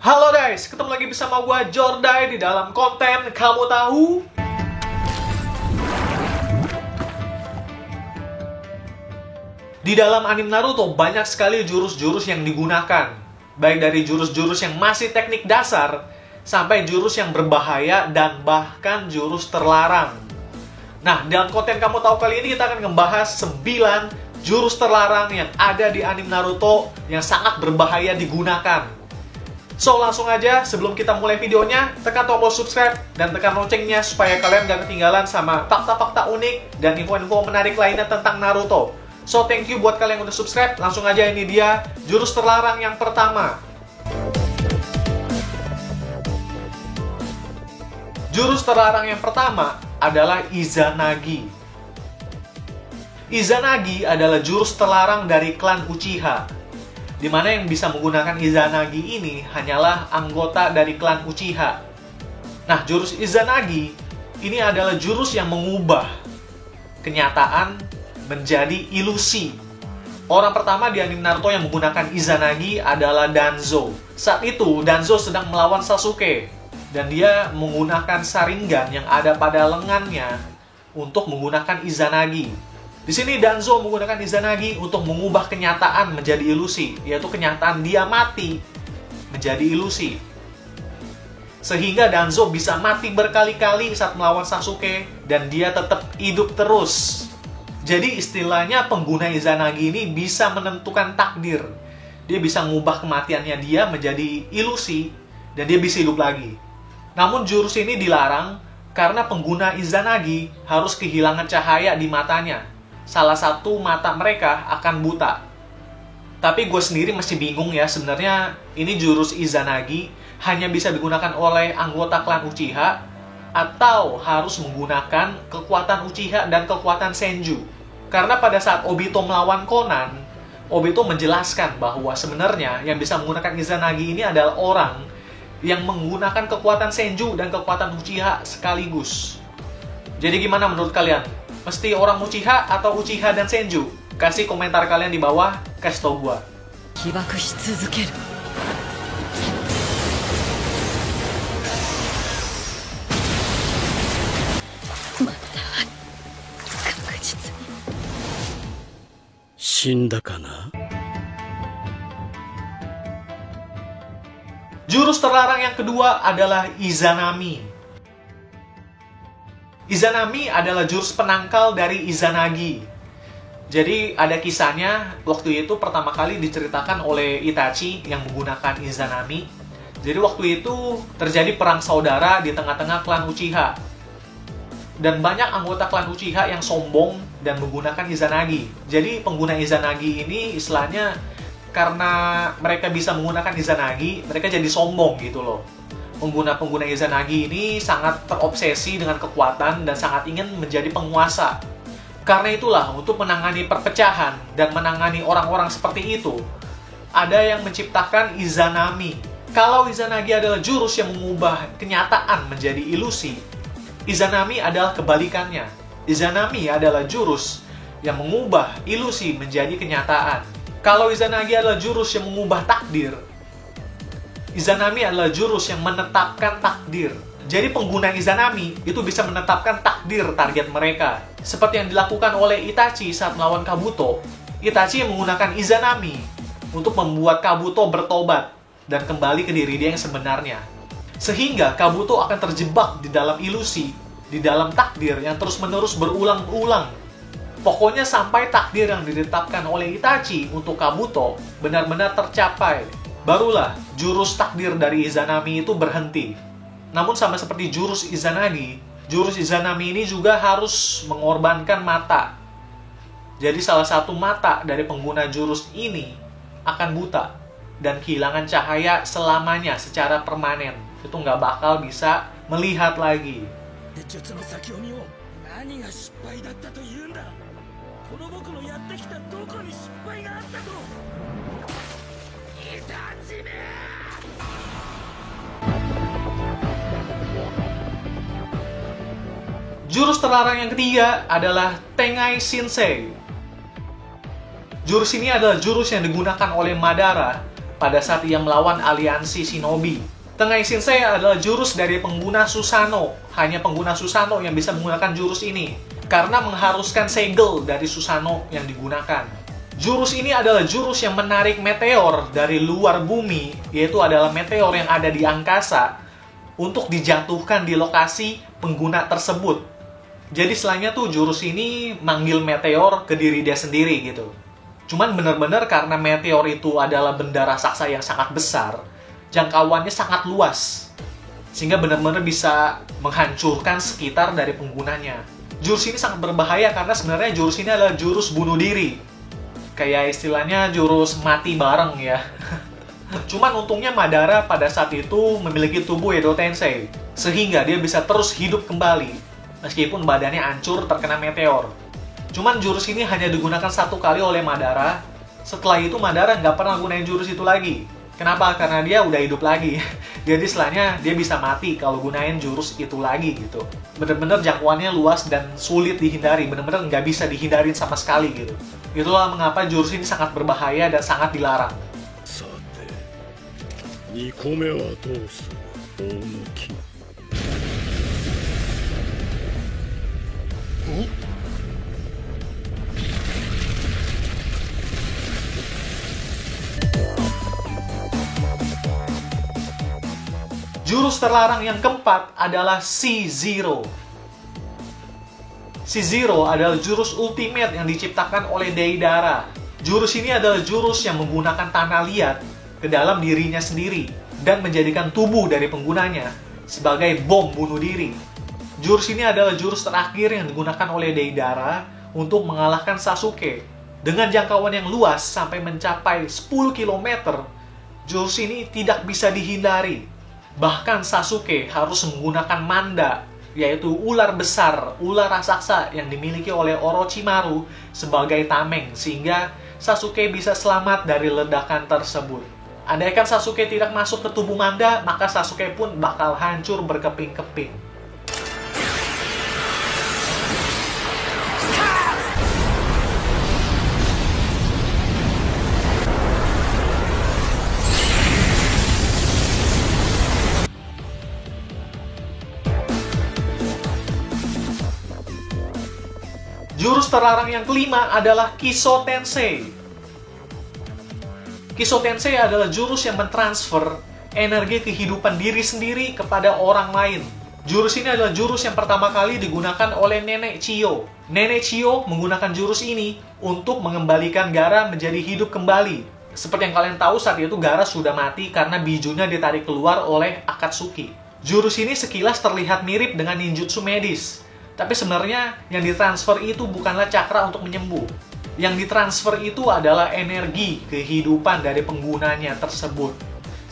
Halo guys, ketemu lagi bersama gua Jordai di dalam konten Kamu Tahu. Di dalam anime Naruto banyak sekali jurus-jurus yang digunakan. Baik dari jurus-jurus yang masih teknik dasar sampai jurus yang berbahaya dan bahkan jurus terlarang. Nah, dalam konten Kamu Tahu kali ini kita akan membahas 9 jurus terlarang yang ada di anime Naruto yang sangat berbahaya digunakan. So, langsung aja sebelum kita mulai videonya, tekan tombol subscribe dan tekan loncengnya supaya kalian gak ketinggalan sama fakta-fakta unik dan info-info menarik lainnya tentang Naruto. So, thank you buat kalian yang udah subscribe. Langsung aja, ini dia jurus terlarang yang pertama. Jurus terlarang yang pertama adalah Izanagi. Izanagi adalah jurus terlarang dari klan Uchiha, di mana yang bisa menggunakan Izanagi ini hanyalah anggota dari klan Uchiha. Nah, jurus Izanagi ini adalah jurus yang mengubah kenyataan menjadi ilusi. Orang pertama di anime Naruto yang menggunakan Izanagi adalah Danzo. Saat itu, Danzo sedang melawan Sasuke, dan dia menggunakan Sharingan yang ada pada lengannya untuk menggunakan Izanagi. Di sini Danzo menggunakan Izanagi untuk mengubah kenyataan menjadi ilusi, yaitu kenyataan dia mati menjadi ilusi. Sehingga Danzo bisa mati berkali-kali saat melawan Sasuke dan dia tetap hidup terus. Jadi istilahnya pengguna Izanagi ini bisa menentukan takdir. Dia bisa mengubah kematiannya dia menjadi ilusi dan dia bisa hidup lagi. Namun jurus ini dilarang karena pengguna Izanagi harus kehilangan cahaya di matanya. Salah satu mata mereka akan buta. Tapi gue sendiri masih bingung ya, sebenarnya ini jurus Izanagi hanya bisa digunakan oleh anggota klan Uchiha atau harus menggunakan kekuatan Uchiha dan kekuatan Senju. Karena pada saat Obito melawan Conan, Obito menjelaskan bahwa sebenarnya yang bisa menggunakan Izanagi ini adalah orang yang menggunakan kekuatan Senju dan kekuatan Uchiha sekaligus. Jadi gimana menurut kalian? Mesti orang Uchiha atau Uchiha dan Senju? Kasih komentar kalian di bawah, kasih tau gua. Jurus terlarang yang kedua adalah Izanami. Izanami adalah jurus penangkal dari Izanagi. Jadi ada kisahnya, waktu itu pertama kali diceritakan oleh Itachi yang menggunakan Izanami. Jadi waktu itu terjadi perang saudara di tengah-tengah klan Uchiha. Dan banyak anggota klan Uchiha yang sombong dan menggunakan Izanagi. Jadi pengguna Izanagi ini istilahnya karena mereka bisa menggunakan Izanagi, mereka jadi sombong gitu loh. Pengguna-pengguna Izanagi ini sangat terobsesi dengan kekuatan dan sangat ingin menjadi penguasa. Karena itulah, untuk menangani perpecahan dan menangani orang-orang seperti itu, ada yang menciptakan Izanami. Kalau Izanagi adalah jurus yang mengubah kenyataan menjadi ilusi, Izanami adalah kebalikannya. Izanami adalah jurus yang mengubah ilusi menjadi kenyataan. Kalau Izanagi adalah jurus yang mengubah takdir, Izanami adalah jurus yang menetapkan takdir. Jadi pengguna Izanami itu bisa menetapkan takdir target mereka. Seperti yang dilakukan oleh Itachi saat melawan Kabuto. Itachi menggunakan Izanami untuk membuat Kabuto bertobat dan kembali ke diri dia yang sebenarnya. Sehingga Kabuto akan terjebak di dalam ilusi, di dalam takdir yang terus-menerus berulang-ulang. Pokoknya sampai takdir yang ditetapkan oleh Itachi untuk Kabuto benar-benar tercapai. Barulah jurus takdir dari Izanami itu berhenti. Namun sama seperti jurus Izanagi, jurus Izanami ini juga harus mengorbankan mata. Jadi salah satu mata dari pengguna jurus ini akan buta dan kehilangan cahaya selamanya secara permanen. Itu nggak bakal bisa melihat lagi. Jurus terlarang yang ketiga adalah Tengai Shinsei. Jurus ini adalah jurus yang digunakan oleh Madara pada saat ia melawan aliansi shinobi. Tengai Shinsei adalah jurus dari pengguna Susanoo. Hanya pengguna Susanoo yang bisa menggunakan jurus ini, karena mengharuskan segel dari Susanoo yang digunakan. Jurus ini adalah jurus yang menarik meteor dari luar bumi, yaitu adalah meteor yang ada di angkasa, untuk dijatuhkan di lokasi pengguna tersebut. Jadi selainnya tuh jurus ini manggil meteor ke diri dia sendiri gitu. Cuman bener-bener karena meteor itu adalah benda raksasa yang sangat besar, jangkauannya sangat luas, sehingga benar-benar bisa menghancurkan sekitar dari penggunanya. Jurus ini sangat berbahaya karena sebenarnya jurus ini adalah jurus bunuh diri. Kayak istilahnya jurus mati bareng ya. Cuman untungnya Madara pada saat itu memiliki tubuh Edo Tensei, sehingga dia bisa terus hidup kembali, meskipun badannya hancur terkena meteor. Cuman jurus ini hanya digunakan satu kali oleh Madara. Setelah itu Madara nggak pernah gunain jurus itu lagi. Kenapa? Karena dia udah hidup lagi. Jadi istilahnya dia bisa mati kalau gunain jurus itu lagi gitu. Bener-bener jangkauannya luas dan sulit dihindari. Bener-bener nggak bisa dihindarin sama sekali gitu. Itulah mengapa jurus ini sangat berbahaya dan sangat dilarang. Jurus terlarang yang keempat adalah C0. C0 adalah jurus ultimate yang diciptakan oleh Deidara. Jurus ini adalah jurus yang menggunakan tanah liat ke dalam dirinya sendiri dan menjadikan tubuh dari penggunanya sebagai bom bunuh diri. Jurus ini adalah jurus terakhir yang digunakan oleh Deidara untuk mengalahkan Sasuke. Dengan jangkauan yang luas sampai mencapai 10 km, jurus ini tidak bisa dihindari. Bahkan Sasuke harus menggunakan manda, yaitu ular besar, ular raksasa yang dimiliki oleh Orochimaru sebagai tameng, sehingga Sasuke bisa selamat dari ledakan tersebut. Andaikan Sasuke tidak masuk ke tubuh manda, maka Sasuke pun bakal hancur berkeping-keping. Jurus terlarang yang kelima adalah Kiso Tensei. Kiso Tensei adalah jurus yang mentransfer energi kehidupan diri sendiri kepada orang lain. Jurus ini adalah jurus yang pertama kali digunakan oleh Nenek Chiyo. Nenek Chiyo menggunakan jurus ini untuk mengembalikan Gaara menjadi hidup kembali. Seperti yang kalian tahu, saat itu Gaara sudah mati karena bijunya ditarik keluar oleh Akatsuki. Jurus ini sekilas terlihat mirip dengan ninjutsu medis. Tapi sebenarnya yang ditransfer itu bukanlah cakra untuk menyembuh. Yang ditransfer itu adalah energi kehidupan dari penggunanya tersebut.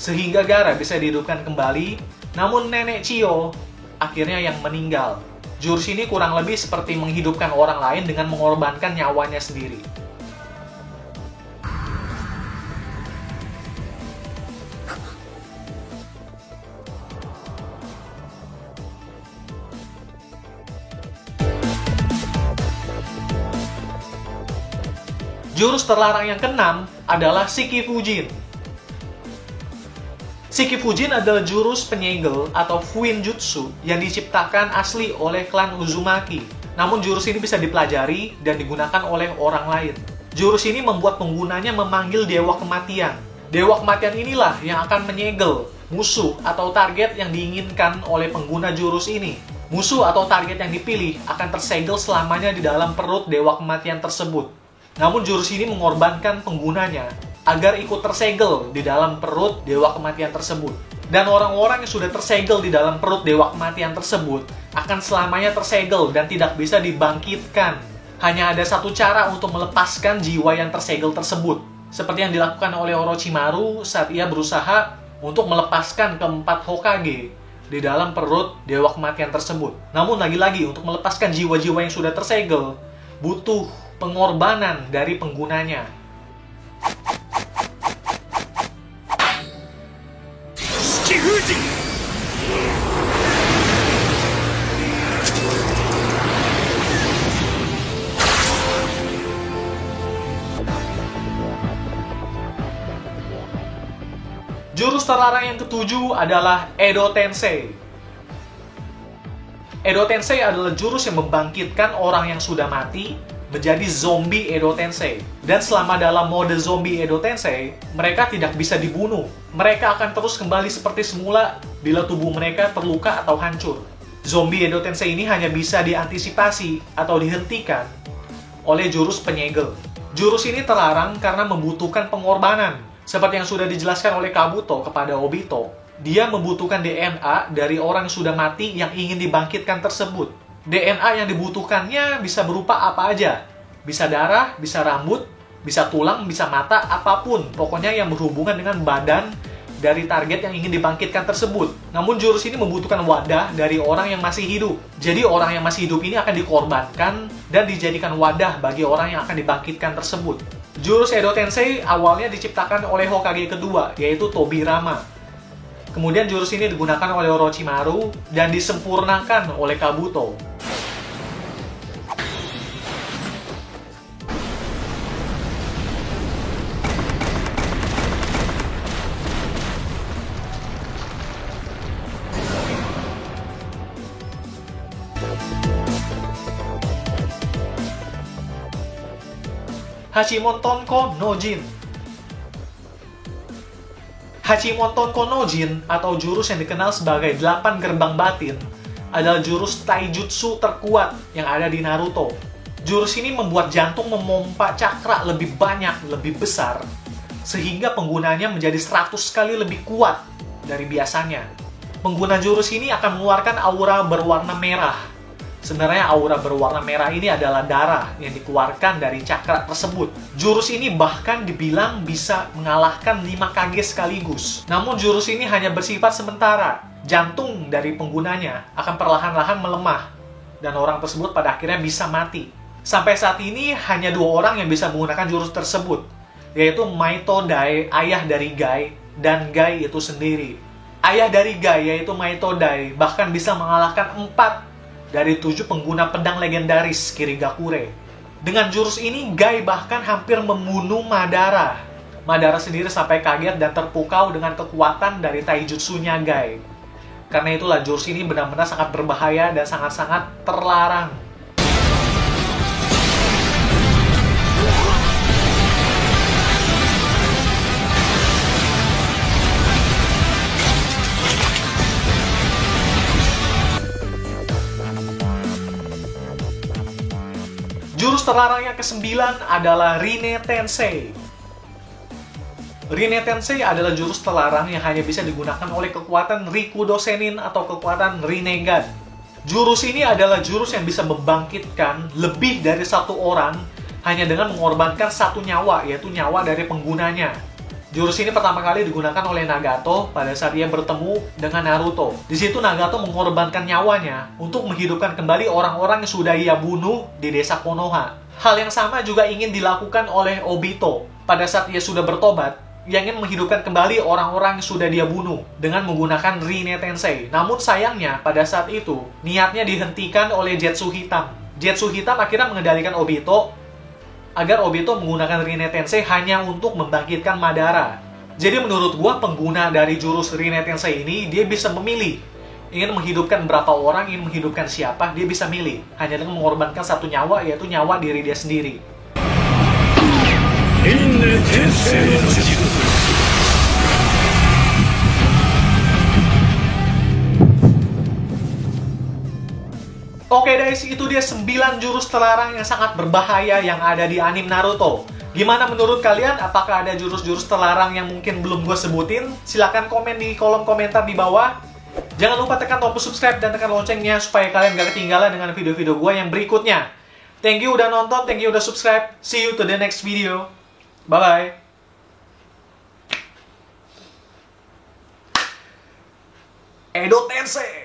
Sehingga Gaara bisa dihidupkan kembali, namun Nenek Chiyo akhirnya yang meninggal. Jurus ini kurang lebih seperti menghidupkan orang lain dengan mengorbankan nyawanya sendiri. Jurus terlarang yang keenam adalah Shiki Fujin. Shiki Fujin adalah jurus penyegel atau Fuinjutsu yang diciptakan asli oleh klan Uzumaki. Namun jurus ini bisa dipelajari dan digunakan oleh orang lain. Jurus ini membuat penggunanya memanggil Dewa Kematian. Dewa Kematian inilah yang akan menyegel musuh atau target yang diinginkan oleh pengguna jurus ini. Musuh atau target yang dipilih akan tersegel selamanya di dalam perut Dewa Kematian tersebut. Namun jurus ini mengorbankan penggunanya agar ikut tersegel di dalam perut Dewa Kematian tersebut. Dan orang-orang yang sudah tersegel di dalam perut Dewa Kematian tersebut akan selamanya tersegel dan tidak bisa dibangkitkan. Hanya ada satu cara untuk melepaskan jiwa yang tersegel tersebut. Seperti yang dilakukan oleh Orochimaru saat ia berusaha untuk melepaskan keempat Hokage di dalam perut Dewa Kematian tersebut. Namun lagi-lagi untuk melepaskan jiwa-jiwa yang sudah tersegel butuh pengorbanan dari penggunanya. Jurus terlarang yang ketujuh adalah Edo Tensei. Edo Tensei adalah jurus yang membangkitkan orang yang sudah mati menjadi zombie Edo Tensei. Dan selama dalam mode zombie Edo Tensei, mereka tidak bisa dibunuh. Mereka akan terus kembali seperti semula bila tubuh mereka terluka atau hancur. Zombie Edo Tensei ini hanya bisa diantisipasi atau dihentikan oleh jurus penyegel. Jurus ini terlarang karena membutuhkan pengorbanan. Seperti yang sudah dijelaskan oleh Kabuto kepada Obito, dia membutuhkan DNA dari orang yang sudah mati yang ingin dibangkitkan tersebut. DNA yang dibutuhkannya bisa berupa apa aja. Bisa darah, bisa rambut, bisa tulang, bisa mata, apapun. Pokoknya yang berhubungan dengan badan dari target yang ingin dibangkitkan tersebut. Namun jurus ini membutuhkan wadah dari orang yang masih hidup. Jadi orang yang masih hidup ini akan dikorbankan dan dijadikan wadah bagi orang yang akan dibangkitkan tersebut. Jurus Edo Tensei awalnya diciptakan oleh Hokage kedua, yaitu Tobirama. Kemudian jurus ini digunakan oleh Orochimaru dan disempurnakan oleh Kabuto. Hachimon Tonko no Jin. Hachimon Tonko no Jin atau jurus yang dikenal sebagai 8 gerbang batin adalah jurus taijutsu terkuat yang ada di Naruto. Jurus ini membuat jantung memompa cakra lebih banyak, lebih besar, sehingga penggunanya menjadi 100 kali lebih kuat dari biasanya. Pengguna jurus ini akan mengeluarkan aura berwarna merah. Sebenarnya aura berwarna merah ini adalah darah yang dikeluarkan dari cakra tersebut. Jurus ini bahkan dibilang bisa mengalahkan 5 Kage sekaligus. Namun jurus ini hanya bersifat sementara. Jantung dari penggunanya akan perlahan-lahan melemah. Dan orang tersebut pada akhirnya bisa mati. Sampai saat ini hanya 2 orang yang bisa menggunakan jurus tersebut. Yaitu Maito Dai, ayah dari Gai, dan Gai itu sendiri. Ayah dari Gai yaitu Maito Dai bahkan bisa mengalahkan 4 dari 7 pengguna pedang legendaris Kirigakure. Dengan jurus ini, Gai bahkan hampir membunuh Madara. Madara sendiri sampai kaget dan terpukau dengan kekuatan dari taijutsunya Gai. Karena itulah jurus ini benar-benar sangat berbahaya dan sangat-sangat terlarang. Jurus terlarang yang ke-9 adalah Rinne Tensei. Rinne Tensei adalah jurus terlarang yang hanya bisa digunakan oleh kekuatan Rikudo Sennin atau kekuatan Rinnegan. Jurus ini adalah jurus yang bisa membangkitkan lebih dari 1 orang hanya dengan mengorbankan 1 nyawa, yaitu nyawa dari penggunanya. Jurus ini pertama kali digunakan oleh Nagato pada saat ia bertemu dengan Naruto. Di situ Nagato mengorbankan nyawanya untuk menghidupkan kembali orang-orang yang sudah ia bunuh di desa Konoha. Hal yang sama juga ingin dilakukan oleh Obito. Pada saat ia sudah bertobat, ia ingin menghidupkan kembali orang-orang yang sudah dia bunuh dengan menggunakan Rinne Tensei. Namun sayangnya pada saat itu niatnya dihentikan oleh Zetsu Hitam. Zetsu Hitam akhirnya mengendalikan Obito agar Obito menggunakan Rinne Tensei hanya untuk membangkitkan Madara. Jadi menurut gua pengguna dari jurus Rinne Tensei ini dia bisa memilih ingin menghidupkan berapa orang, ingin menghidupkan siapa, dia bisa milih hanya dengan mengorbankan 1 nyawa, yaitu nyawa diri dia sendiri. Rinne Tensei no Jutsu. Oke guys, itu dia 9 jurus terlarang yang sangat berbahaya yang ada di anime Naruto. Gimana menurut kalian? Apakah ada jurus-jurus terlarang yang mungkin belum gue sebutin? Silahkan komen di kolom komentar di bawah. Jangan lupa tekan tombol subscribe dan tekan loncengnya supaya kalian gak ketinggalan dengan video-video gue yang berikutnya. Thank you udah nonton, thank you udah subscribe. See you to the next video. Bye-bye. Edo Tensei.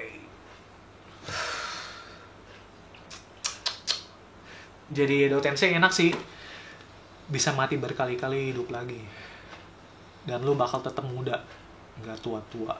Jadi Edo Tensei enak sih, bisa mati berkali-kali hidup lagi, dan lu bakal tetap muda, nggak tua-tua.